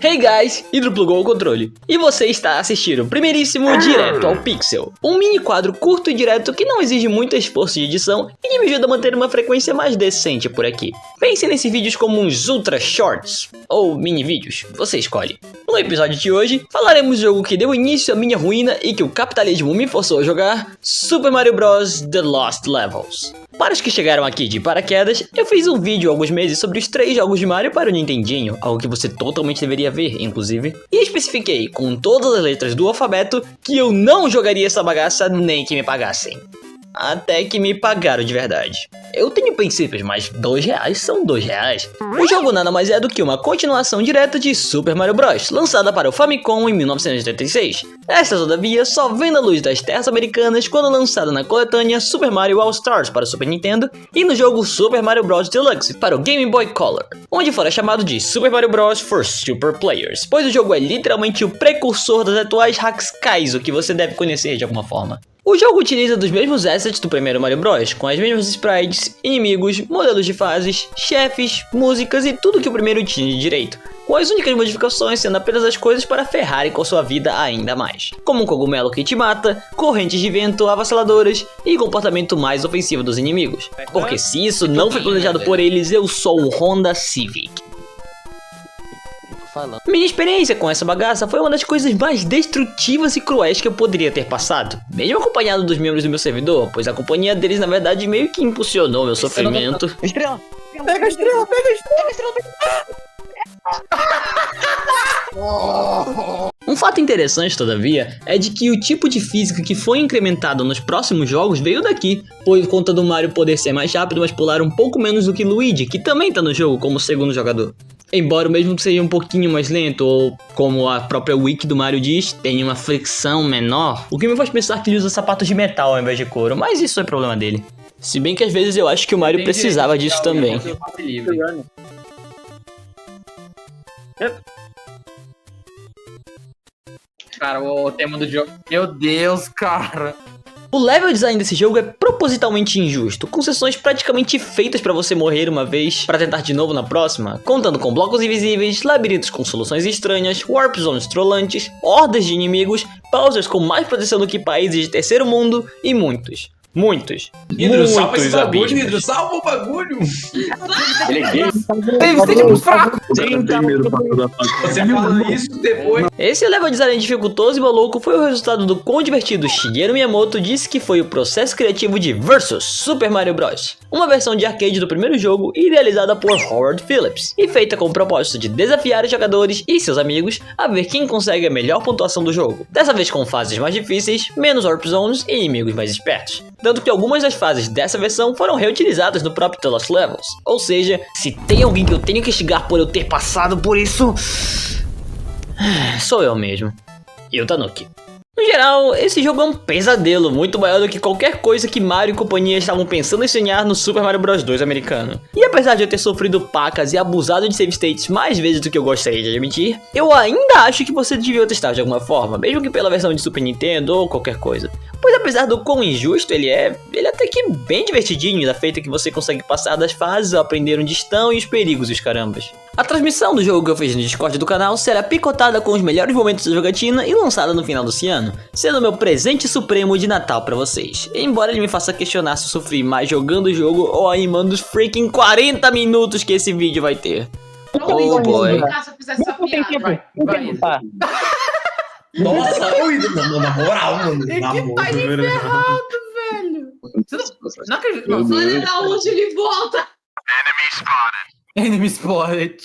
Hey guys, Hidro plugou o controle. E você está assistindo o primeiríssimo Direto ao Pixel. Um mini quadro curto e direto que não exige muito esforço de edição e que me ajuda a manter uma frequência mais decente por aqui. Pense nesses vídeos como uns ultra shorts, ou mini vídeos, você escolhe. No episódio de hoje, falaremos do jogo que deu início à minha ruína e que o capitalismo me forçou a jogar, Super Mario Bros. The Lost Levels. Para os que chegaram aqui de paraquedas, eu fiz um vídeo há alguns meses sobre os 3 jogos de Mario para o Nintendinho, algo que você totalmente deveria ver, inclusive, e especifiquei com todas as letras do alfabeto que eu não jogaria essa bagaça nem que me pagassem. Até que me pagaram de verdade. Eu tenho princípios, mas R$2 são R$2. O jogo nada mais é do que uma continuação direta de Super Mario Bros, lançada para o Famicom em 1986. Esta, todavia, só vem na luz das terras americanas quando lançada na coletânea Super Mario All Stars para o Super Nintendo e no jogo Super Mario Bros Deluxe para o Game Boy Color, onde fora chamado de Super Mario Bros for Super Players, pois o jogo é literalmente o precursor das atuais hacks Kaizo que você deve conhecer de alguma forma. O jogo utiliza dos mesmos assets do primeiro Mario Bros, com as mesmas sprites, inimigos, modelos de fases, chefes, músicas e tudo que o primeiro tinha de direito, com as únicas modificações sendo apenas as coisas para ferrarem com sua vida ainda mais, como um cogumelo que te mata, correntes de vento avassaladoras e comportamento mais ofensivo dos inimigos, porque se isso não foi planejado por eles, eu sou o Honda Civic. Minha experiência com essa bagaça foi uma das coisas mais destrutivas e cruéis que eu poderia ter passado, mesmo acompanhado dos membros do meu servidor, pois a companhia deles na verdade meio que impulsionou meu sofrimento. Estrela! Pega a estrela, pega a estrela! Um fato interessante, todavia, é de que o tipo de física que foi incrementado nos próximos jogos veio daqui, por conta do Mario poder ser mais rápido, mas pular um pouco menos do que Luigi, que também tá no jogo como segundo jogador. Embora o mesmo seja um pouquinho mais lento, ou como a própria wiki do Mario diz, tem uma fricção menor, o que me faz pensar que ele usa sapatos de metal ao invés de couro, mas isso é problema dele. Se bem que às vezes eu acho que o Mario precisava disso também. Cara, o tema do jogo... Meu Deus, cara! O level design desse jogo é propositalmente injusto, com sessões praticamente feitas pra você morrer uma vez pra tentar de novo na próxima, contando com blocos invisíveis, labirintos com soluções estranhas, warp zones trollantes, hordas de inimigos, pausas com mais proteção do que países de terceiro mundo e muitos Hidro, salva esse bagulho, abismos. Hidro, salva o bagulho! Ele é gay? Você é tipo fraco! Você fala isso depois. Esse level design dificultoso e maluco foi o resultado do quão divertido Shigeru Miyamoto disse que foi o processo criativo de Versus Super Mario Bros, uma versão de arcade do primeiro jogo idealizada por Howard Phillips e feita com o propósito de desafiar os jogadores e seus amigos a ver quem consegue a melhor pontuação do jogo, dessa vez com fases mais difíceis, menos warp zones e inimigos mais espertos. Tanto que algumas das fases dessa versão foram reutilizadas no próprio The Lost Levels. Ou seja, se tem alguém que eu tenho que xingar por eu ter passado por isso, sou eu mesmo. E o Tanuki. No geral, esse jogo é um pesadelo muito maior do que qualquer coisa que Mario e companhia estavam pensando em sonhar no Super Mario Bros 2 americano. E apesar de eu ter sofrido pacas e abusado de save states mais vezes do que eu gostaria de admitir, eu ainda acho que você devia testar de alguma forma, mesmo que pela versão de Super Nintendo ou qualquer coisa. Pois apesar do quão injusto ele é até que bem divertidinho, da feita que você consegue passar das fases ao aprender onde estão e os perigos e os carambas. A transmissão do jogo que eu fiz no Discord do canal será picotada com os melhores momentos da jogatina e lançada no final desse ano, sendo meu presente supremo de Natal pra vocês. Embora ele me faça questionar se eu sofri mais jogando o jogo ou animando os freaking 40 minutos que esse vídeo vai ter. Oh boy. Nossa, ô Hidro, na moral, mano. Na Que pai de ferrado, velho. Não acredito. Olha lá onde ele volta. Enemy spotted.